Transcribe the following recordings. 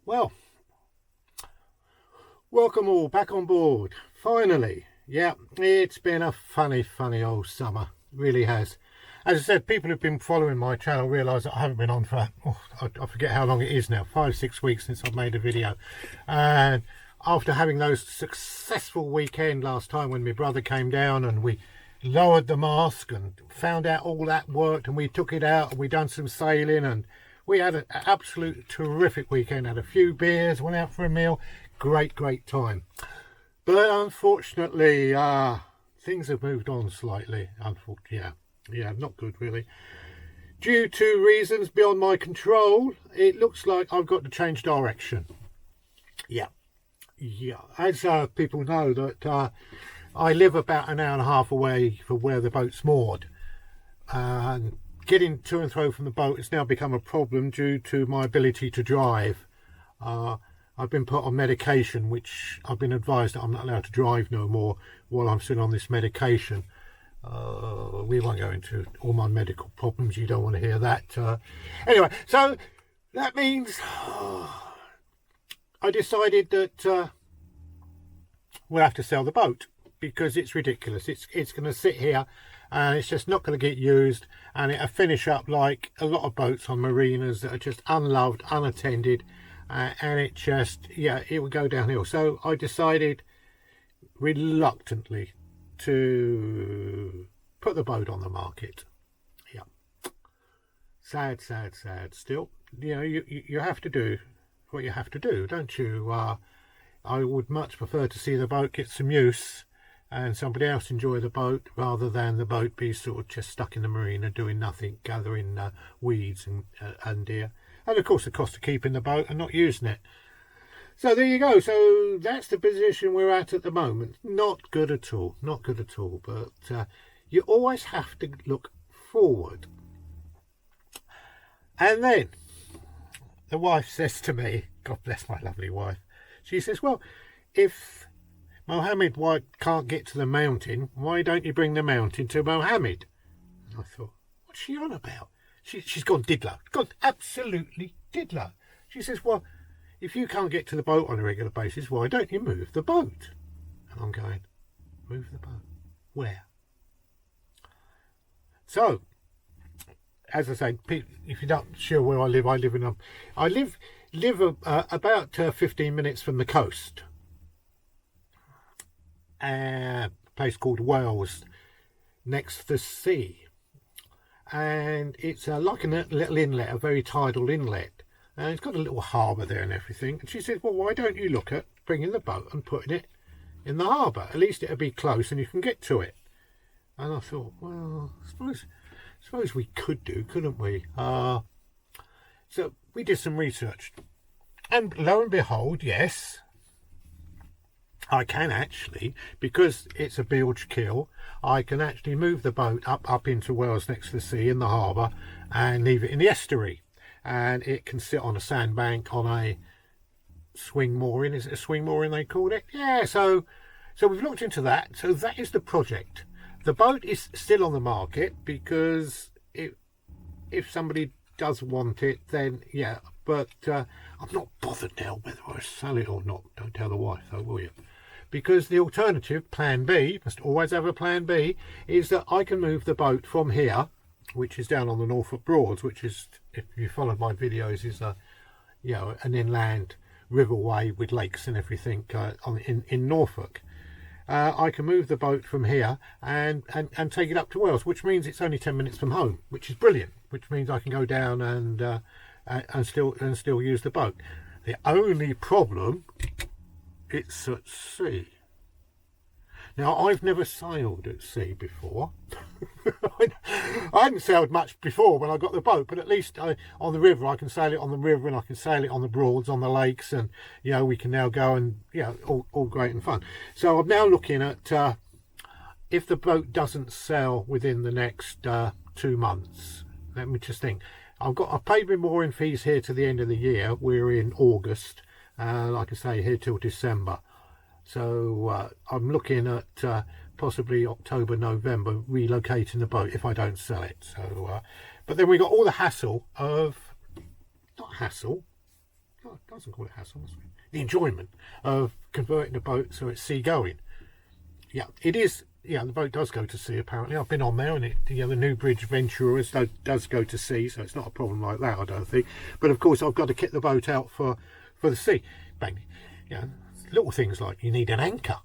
Well, welcome all back on board. Finally, yeah, it's been a funny old summer. It really has. As I said, people who've been following my channel realise that I haven't been on for, I forget how long it is now, 5-6 weeks since I've made a video. And after having those successful weekend last time when my brother came down and we lowered the mast and found out all that worked, and we took it out and we done some sailing, and we had an absolute terrific weekend. Had a few beers, went out for a meal. Great time. But unfortunately, things have moved on slightly. Unfortunately, yeah, not good really. Due to reasons beyond my control, it looks like I've got to change direction. Yeah. As people know, that I live about an hour and a half away from where the boat's moored. And getting to and fro from the boat has now become a problem due to my ability to drive. I've been put on medication, which I've been advised that I'm not allowed to drive no more while I'm still on this medication. We won't go into all my medical problems. You don't want to hear that. Anyway, so that means I decided that we'll have to sell the boat because it's ridiculous. It's going to sit here and it's just not going to get used, and it'll finish up like a lot of boats on marinas that are just unloved, unattended, and it just, it would go downhill. So I decided reluctantly to put the boat on the market. Sad still. You have to do what you have to do, don't you? I would much prefer to see the boat get some use and somebody else enjoy the boat, rather than the boat be sort of just stuck in the marina doing nothing, gathering weeds and deer, and of course the cost of keeping the boat and not using it. So there you go. So that's the position we're at the moment. Not good at all. But you always have to look forward. And then the wife says to me, God bless my lovely wife, she says, well, if Mohammed can't get to the mountain, why don't you bring the mountain to Mohammed? And I thought, what's she on about? She's gone diddler. Gone absolutely diddler. She says, well, if you can't get to the boat on a regular basis, why don't you move the boat? And I'm going, move the boat? Where? So, as I say, if you're not sure where I live about 15 minutes from the coast. A place called Wales, next to the sea. And it's like a little inlet, a very tidal inlet. And it's got a little harbour there and everything. And she said, well, why don't you look at bringing the boat and putting it in the harbour? At least it'll be close and you can get to it. And I thought, well, I suppose we could do, couldn't we? So we did some research. And lo and behold, yes, I can actually, because it's a bilge keel, I can actually move the boat up into Wales next to the sea in the harbour and leave it in the estuary. And it can sit on a sandbank on a swing mooring. Is it a swing mooring they called it? Yeah, so we've looked into that. So that is the project. The boat is still on the market because if somebody does want it, then yeah. But I'm not bothered now whether I sell it or not. Don't tell the wife though, will you? Because the alternative, plan B, must always have a plan B, is that I can move the boat from here, which is down on the Norfolk Broads, which is, if you followed my videos, is an inland riverway with lakes and everything in Norfolk. I can move the boat from here and take it up to Wales, which means it's only 10 minutes from home, which is brilliant. Which means I can go down and still use the boat. The only problem, it's at sea. Now, I've never sailed at sea before. I hadn't sailed much before when I got the boat, but at least on the river, I can sail it on the river and I can sail it on the Broads, on the lakes, and, we can now go and, all great and fun. So I'm now looking at, if the boat doesn't sell within the next 2 months, let me just think. I paid my mooring fees here to the end of the year. We're in August, like I say, here till December. So I'm looking at possibly October, November, relocating the boat if I don't sell it. So, but then we got all the hassle of, not hassle, oh, it doesn't call it hassle, the enjoyment of converting the boat so it's seagoing. Yeah, it is. Yeah, the boat does go to sea apparently. I've been on there, and the Newbridge Venturers does go to sea, so it's not a problem like that, I don't think. But of course, I've got to kit the boat out for the sea. Bang. Little things like you need an anchor,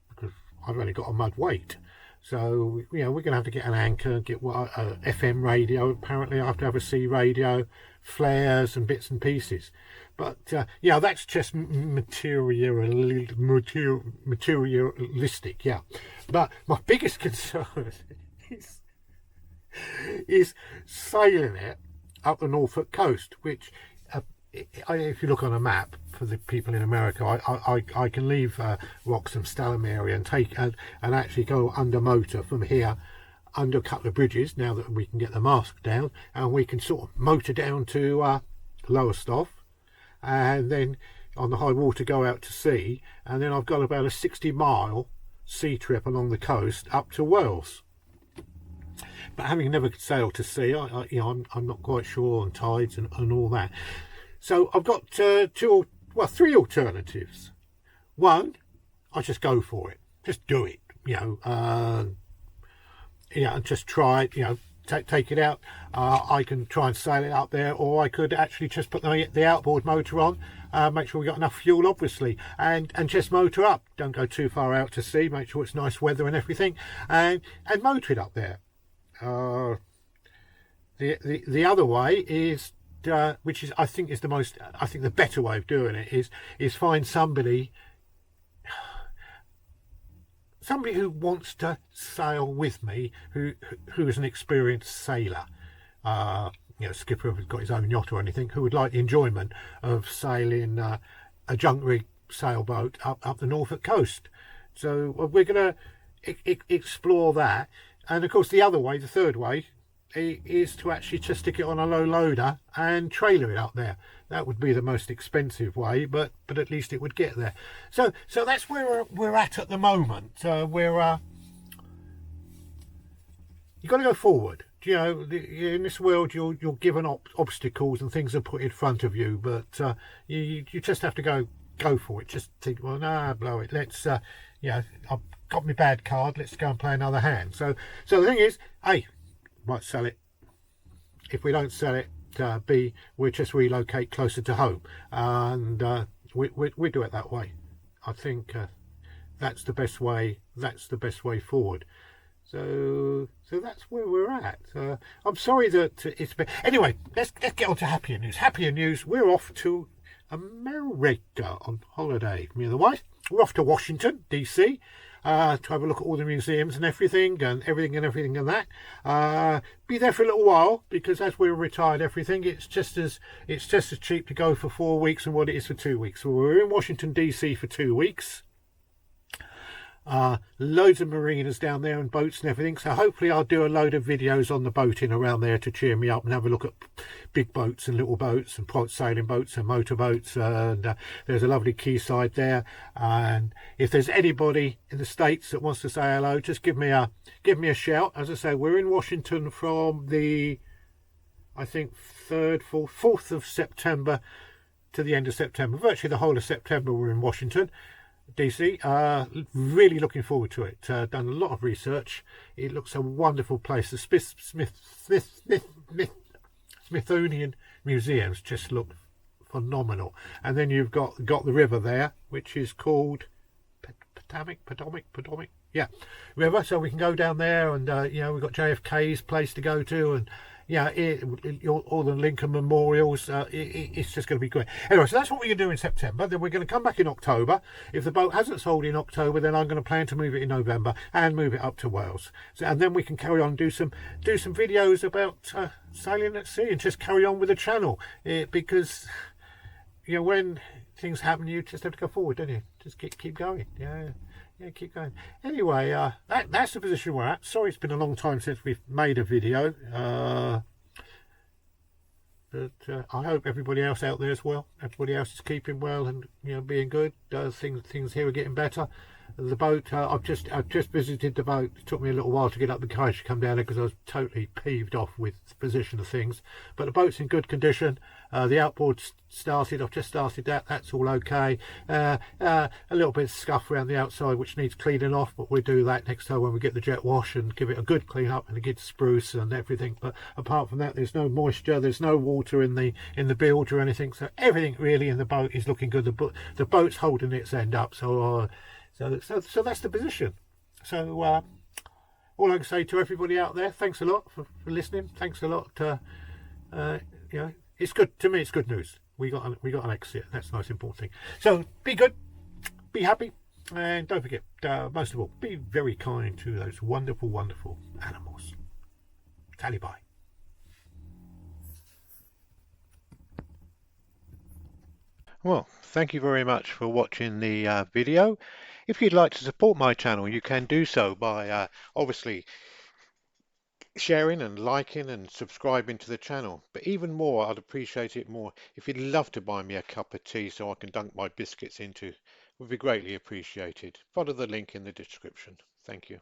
because I've only got a mud weight. So we're going to have to get an anchor, get a FM radio. Apparently, I have to have a sea radio, flares and bits and pieces. But that's just materialistic. Yeah, but my biggest concern is sailing it up the Norfolk coast, which if you look on a map for the people in America, I can leave Wroxham, Stalham area and take and actually go under motor from here, under a couple of bridges, now that we can get the mast down, and we can sort of motor down to Lowestoft, and then on the high water go out to sea, and then I've got about a 60-mile sea trip along the coast up to Wales. But having never sailed to sea, I'm not quite sure on tides and all that. So I've got three alternatives. One, I just go for it, just do it, and just try it, take it out. I can try and sail it up there, or I could actually just put the outboard motor on, make sure we got enough fuel, obviously, and just motor up. Don't go too far out to sea. Make sure it's nice weather and everything, and motor it up there. The other way is, which is I think the better way of doing it is find somebody who wants to sail with me, who is an experienced sailor, skipper who's got his own yacht or anything, who would like the enjoyment of sailing a junk rig sailboat up the Norfolk coast. So we're going to explore that. And of course the other way, the third way, is to actually just stick it on a low loader and trailer it up there. That would be the most expensive way, but at least it would get there. So that's where we're at the moment. You've got to go forward. In this world you're given obstacles and things are put in front of you, but you just have to go for it. Just think, well, blow it. Let's I've got my bad card. Let's go and play another hand. So the thing is, A, might sell it. If we don't sell it, B, we'll just relocate closer to home, and we do it that way. I think that's the best way. That's the best way forward. So that's where we're at. I'm sorry that it's been. Anyway, let's get on to happier news. Happier news. We're off to America on holiday. Me and the wife. We're off to Washington, DC. To have a look at all the museums and everything and that. Be there for a little while, because as we're retired, everything it's just as cheap to go for 4 weeks than what it is for 2 weeks. So we're in Washington DC for 2 weeks. Loads of marinas down there and boats and everything, so hopefully I'll do a load of videos on the boating around there to cheer me up and have a look at big boats and little boats and sailing boats and motor boats, and there's a lovely quayside there. And if there's anybody in the States that wants to say hello, just give me a shout. As I say, we're in Washington from the, I think, 4th of September to the end of September. Virtually the whole of September we're in Washington DC. Really looking forward to it. Done a lot of research. It looks a wonderful place. The Smithsonian museums just look phenomenal. And then you've got the river there, which is called Potomac. Yeah, river. So we can go down there, and we've got JFK's place to go to, and all the Lincoln memorials. It's just going to be great. Anyway, so that's what we're going to do in September. Then we're going to come back in October. If the boat hasn't sold in October, then I'm going to plan to move it in November and move it up to Wales. So, and then we can carry on, do some videos about sailing at sea, and just carry on with the channel. Because when things happen, you just have to go forward, don't you? Just keep going. Yeah, keep going. Anyway, that's the position we're at. Sorry, it's been a long time since we've made a video. But I hope everybody else out there as well. Everybody else is keeping well and being good. Things here are getting better. The boat, I've just visited the boat. It took me a little while to get up the courage to come down there, because I was totally peeved off with the position of things. But the boat's in good condition. The outboard started. I've just started that. That's all okay. A little bit of scuff around the outside which needs cleaning off, but we'll do that next time when we get the jet wash and give it a good clean up and a good spruce and everything. But apart from that, there's no moisture, there's no water in the bilge or anything, so everything really in the boat is looking good. The boat's holding its end up, so that's the position. So all I can say to everybody out there, thanks a lot for listening. Thanks a lot. You know, it's good to me. It's good news. We got an exit. That's the most important thing. So be good, be happy, and don't forget, most of all, be very kind to those wonderful, wonderful animals. Tally bye. Well, thank you very much for watching the video. If you'd like to support my channel, you can do so by obviously sharing and liking and subscribing to the channel. But even more, I'd appreciate it more if you'd love to buy me a cup of tea so I can dunk my biscuits into. It would be greatly appreciated. Follow the link in the description. Thank you.